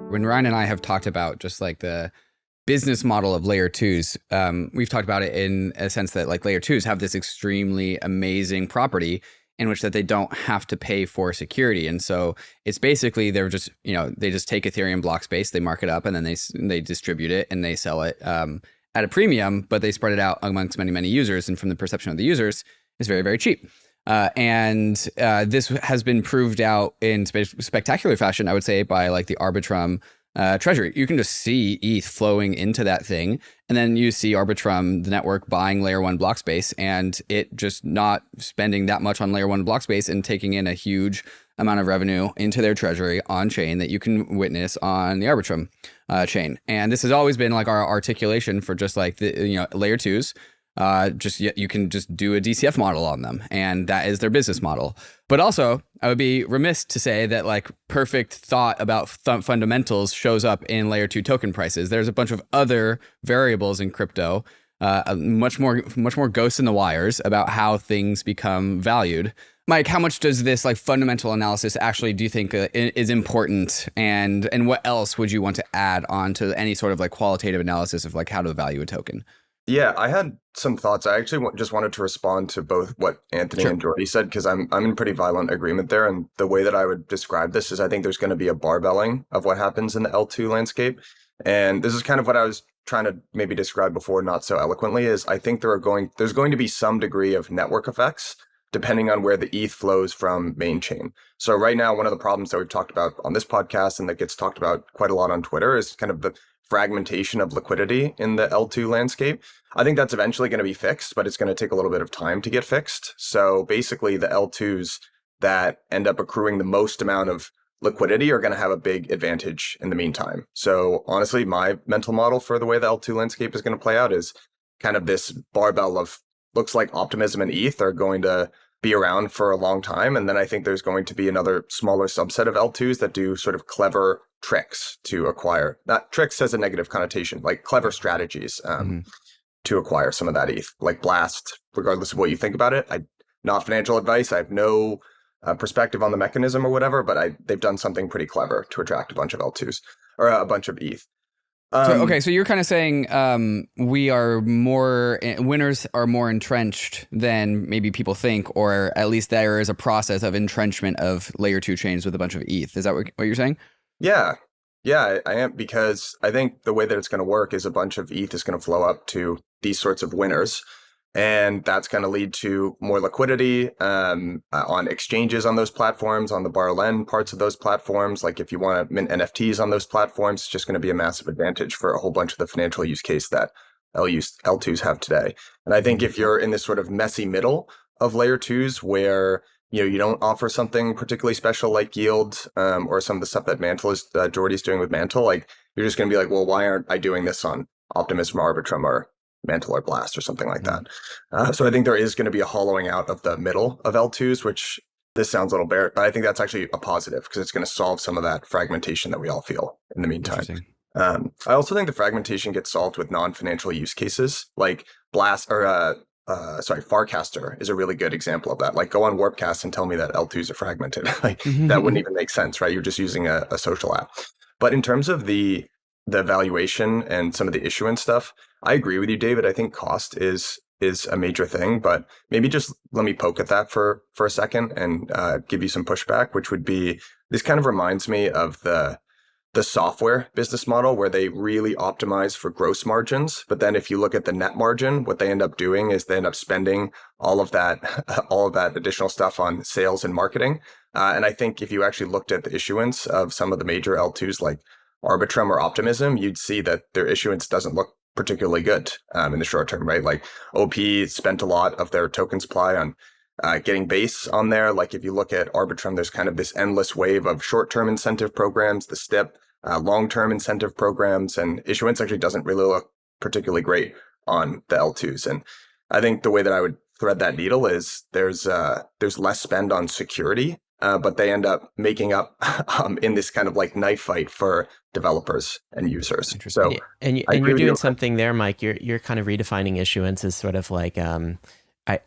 When Ryan and I have talked about just like the business model of layer twos, we've talked about it in a sense that like layer twos have this extremely amazing property in which that they don't have to pay for security. And so it's basically, they're just, they just take Ethereum block space, they mark it up, and then they distribute it and they sell it at a premium, but they spread it out amongst many, many users. And from the perception of the users, it's very, very cheap. And this has been proved out in spectacular fashion, I would say, by like the Arbitrum treasury. You can just see ETH flowing into that thing. And then you see Arbitrum, the network, buying layer one block space and it just not spending that much on layer one block space and taking in a huge amount of revenue into their treasury on chain that you can witness on the Arbitrum chain. And this has always been like our articulation for just like the, layer twos. You can just do a DCF model on them, and that is their business model. But also, I would be remiss to say that like perfect thought about fundamentals shows up in layer two token prices. There's a bunch of other variables in crypto, much more ghosts in the wires about how things become valued. Mike, how much does this like fundamental analysis actually do you think is important, and what else would you want to add on to any sort of like qualitative analysis of like how to value a token? Yeah, I had some thoughts. I actually just wanted to respond to both what Anthony and Jordy said, because I'm in pretty violent agreement there. And the way that I would describe this is I think there's going to be a barbelling of what happens in the L2 landscape. And this is kind of what I was trying to maybe describe before, not so eloquently, is I think there's going to be some degree of network effects depending on where the ETH flows from main chain. So right now, one of the problems that we've talked about on this podcast and that gets talked about quite a lot on Twitter is kind of the fragmentation of liquidity in the L2 landscape. I think that's eventually going to be fixed, but it's going to take a little bit of time to get fixed. So basically the L2s that end up accruing the most amount of liquidity are going to have a big advantage in the meantime. So honestly, my mental model for the way the L2 landscape is going to play out is kind of this barbell of looks like Optimism and ETH are going to be around for a long time. And then I think there's going to be another smaller subset of L2s that do sort of clever tricks to acquire. That tricks has a negative connotation, like clever strategies to acquire some of that ETH, like Blast, regardless of what you think about it. Not financial advice. I have no perspective on the mechanism or whatever, but they've done something pretty clever to attract a bunch of L2s or a bunch of ETH. So you're kind of saying winners are more entrenched than maybe people think, or at least there is a process of entrenchment of layer two chains with a bunch of ETH. Is that what you're saying? Yeah, I am, because I think the way that it's going to work is a bunch of ETH is going to flow up to these sorts of winners. And that's going to lead to more liquidity on exchanges on those platforms, on the borrow-lend parts of those platforms. Like if you want to mint NFTs on those platforms, it's just going to be a massive advantage for a whole bunch of the financial use case that L2s have today. And I think if you're in this sort of messy middle of layer twos where you don't offer something particularly special like yield or some of the stuff that Jordy's doing with Mantle, like you're just going to be like, well, why aren't I doing this on Optimism or Arbitrum or Mantle or Blast or something like that? So I think there is going to be a hollowing out of the middle of L2s, which this sounds a little bare, but I think that's actually a positive because it's going to solve some of that fragmentation that we all feel in the meantime. I also think the fragmentation gets solved with non-financial use cases like Blast or Farcaster is a really good example of that. Like go on Warpcast and tell me that L2s are fragmented. Like that wouldn't even make sense, right? You're just using a social app. But in terms of the valuation and some of the issuance stuff, I agree with you, David. I think cost is a major thing, but maybe just let me poke at that for a second and give you some pushback, which would be, this kind of reminds me of the software business model where they really optimize for gross margins. But then if you look at the net margin, what they end up doing is they end up spending all of that additional stuff on sales and marketing. And I think if you actually looked at the issuance of some of the major L2s like Arbitrum or Optimism, you'd see that their issuance doesn't look particularly good in the short term, right? Like OP spent a lot of their token supply on getting base on there. Like if you look at Arbitrum, there's kind of this endless wave of short-term incentive programs, the STIP, long-term incentive programs, and issuance actually doesn't really look particularly great on the L2s. And I think the way that I would thread that needle is there's less spend on security, but they end up making up in this kind of like knife fight for developers and users. So and you're doing something there, Mike. You're kind of redefining issuance as sort of like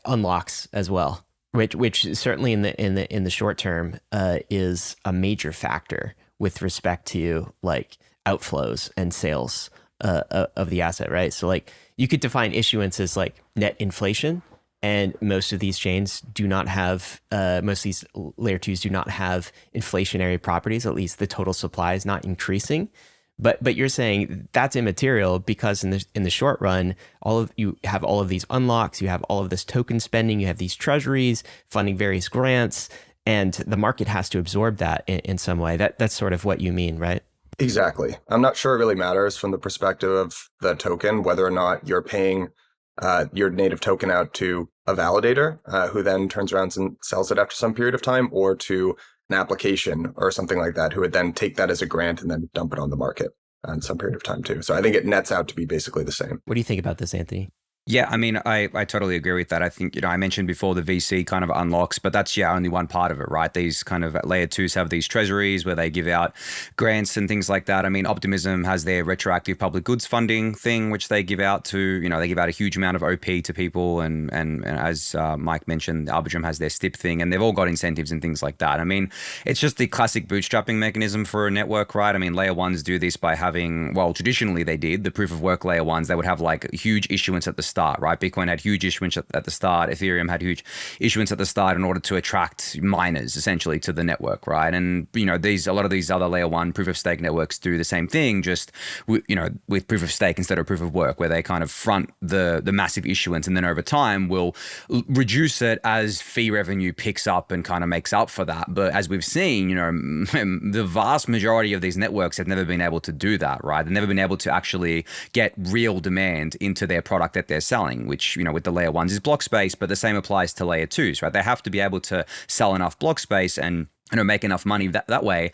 unlocks as well, which certainly in the short term is a major factor with respect to like outflows and sales of the asset, right? So like you could define issuance as like net inflation, and most of these chains do not have, most of these layer twos do not have inflationary properties. At least the total supply is not increasing. But you're saying that's immaterial because in the short run, you have all of these unlocks, you have all of this token spending, you have these treasuries funding various grants, and the market has to absorb that in some way. That's sort of what you mean, right? Exactly. I'm not sure it really matters from the perspective of the token, whether or not you're paying your native token out to a validator who then turns around and sells it after some period of time, or to an application or something like that, who would then take that as a grant and then dump it on the market in some period of time too. So I think it nets out to be basically the same. What do you think about this, Anthony? Yeah, I mean, I totally agree with that. I think, I mentioned before the VC kind of unlocks, but that's, only one part of it, right? These kind of layer twos have these treasuries where they give out grants and things like that. I mean, Optimism has their retroactive public goods funding thing, which they give out to, they give out a huge amount of OP to people. And as Mike mentioned, Arbitrum has their STIP thing, and they've all got incentives and things like that. I mean, it's just the classic bootstrapping mechanism for a network, right? I mean, layer ones do this by having, well, traditionally they did, the proof of work layer ones, they would have like huge issuance at the start, right? Bitcoin had huge issuance at the start. Ethereum had huge issuance at the start in order to attract miners essentially to the network, right? And a lot of these other layer one proof of stake networks do the same thing, just with proof of stake instead of proof of work, where they kind of front the massive issuance, and then over time will reduce it as fee revenue picks up and kind of makes up for that. But as we've seen, the vast majority of these networks have never been able to do that, right? They've never been able to actually get real demand into their product that they're selling, which, with the layer ones is block space, but the same applies to layer twos, right? They have to be able to sell enough block space and make enough money that way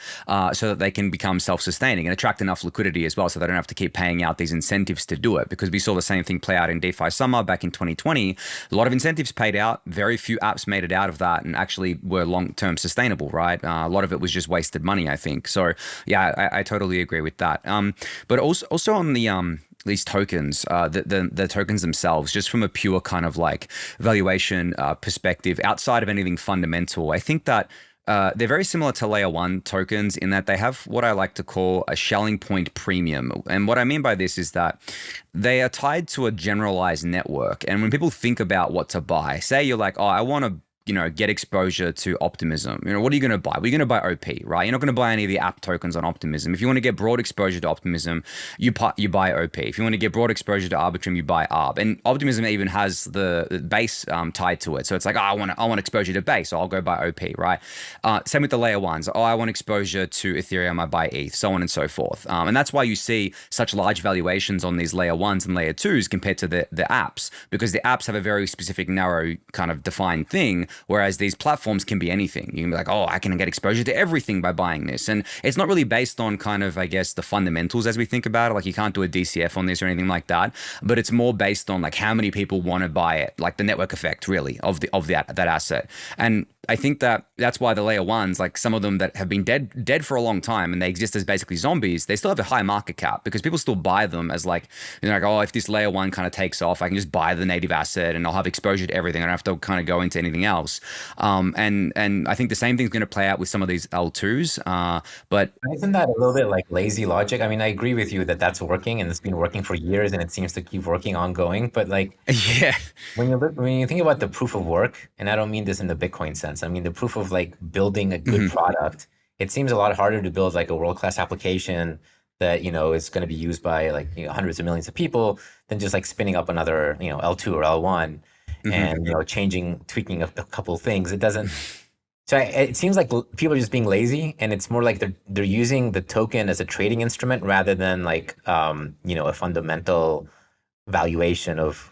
so that they can become self-sustaining and attract enough liquidity as well, so they don't have to keep paying out these incentives to do it. Because we saw the same thing play out in DeFi Summer back in 2020. A lot of incentives paid out. Very few apps made it out of that and actually were long-term sustainable, right? A lot of it was just wasted money, I think. So yeah, I totally agree with that. But also on the these tokens, the tokens themselves, just from a pure kind of like valuation perspective, outside of anything fundamental, I think that they're very similar to layer one tokens in that they have what I like to call a shelling point premium. And what I mean by this is that they are tied to a generalized network. And when people think about what to buy, say you're like, oh, I want to get exposure to Optimism. What are you going to buy? Well, you're going to buy OP, right? You're not going to buy any of the app tokens on Optimism. If you want to get broad exposure to Optimism, you buy OP. If you want to get broad exposure to Arbitrum, you buy ARB. And Optimism even has the base tied to it. So it's like, oh, I want exposure to base, so I'll go buy OP, right? Same with the layer ones. Oh, I want exposure to Ethereum, I buy ETH, so on and so forth. And that's why you see such large valuations on these layer ones and layer twos compared to the apps, because the apps have a very specific, narrow kind of defined thing. Whereas these platforms can be anything. You can be like, oh, I can get exposure to everything by buying this. And it's not really based on kind of, I guess, the fundamentals as we think about it. Like you can't do a DCF on this or anything like that. But it's more based on like how many people want to buy it, like the network effect really of that asset. And I think that's why the layer ones, like some of them that have been dead for a long time and they exist as basically zombies, they still have a high market cap because people still buy them as like, oh, if this layer one kind of takes off, I can just buy the native asset and I'll have exposure to everything. I don't have to kind of go into anything else. And I think the same thing's going to play out with some of these L2s. But isn't that a little bit like lazy logic? I mean, I agree with you that that's working and it's been working for years and it seems to keep working ongoing. But like, yeah, when you think about the proof of work, and I don't mean this in the Bitcoin sense, I mean the proof of like building a good product, it seems a lot harder to build like a world-class application that is going to be used by like hundreds of millions of people than just like spinning up another L2 or L1 and tweaking a couple of things. It doesn't. So it seems like people are just being lazy, and it's more like they're using the token as a trading instrument rather than like a fundamental valuation of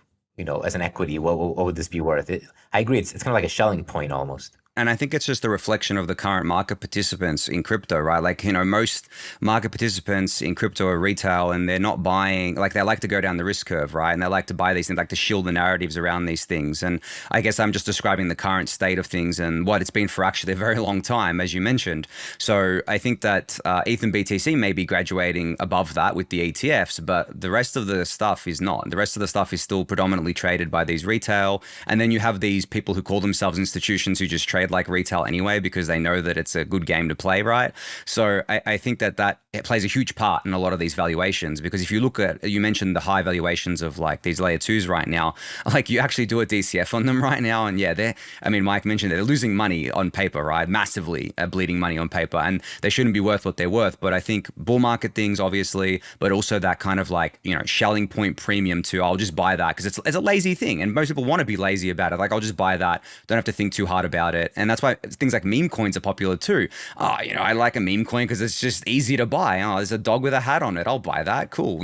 as an equity. What would this be worth? I agree. It's kind of like a shelling point almost. And I think it's just a reflection of the current market participants in crypto, right? Like, most market participants in crypto are retail and they're not buying, like they like to go down the risk curve, right? And they like to buy these things, like to shield the narratives around these things. And I guess I'm just describing the current state of things and what it's been for actually a very long time, as you mentioned. So I think that ETH and BTC may be graduating above that with the ETFs, but the rest of the stuff is not. The rest of the stuff is still predominantly traded by these retail. And then you have these people who call themselves institutions who just trade trade like retail anyway because they know that it's a good game to play, right? So I think that it plays a huge part in a lot of these valuations, because if you look at, you mentioned the high valuations of like these layer 2s right now, like you actually do a DCF on them right now, and yeah, Mike mentioned they're losing money on paper, right? Massively bleeding money on paper, and they shouldn't be worth what they're worth. But I think bull market things, obviously, but also that kind of like, Schelling point premium to, I'll just buy that because it's a lazy thing, and most people want to be lazy about it. Like, I'll just buy that, don't have to think too hard about it. And that's why things like meme coins are popular too. I like a meme coin because it's just easy to buy. Oh, there's a dog with a hat on it, I'll buy that, cool.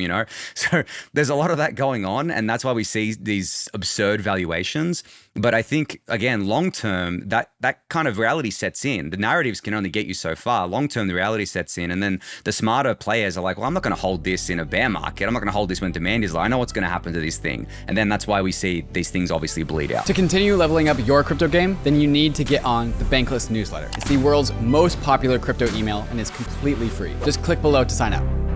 So there's a lot of that going on, and that's why we see these absurd valuations. But I think, again, long term, that kind of reality sets in. The narratives can only get you so far. Long term, the reality sets in, and then the smarter players are like, well, I'm not going to hold this in a bear market. I'm not going to hold this when demand is low. I know what's going to happen to this thing. And then that's why we see these things obviously bleed out. To continue leveling up your crypto game, then you need to get on the Bankless newsletter. It's the world's most popular crypto email and is completely free. Just click below to sign up.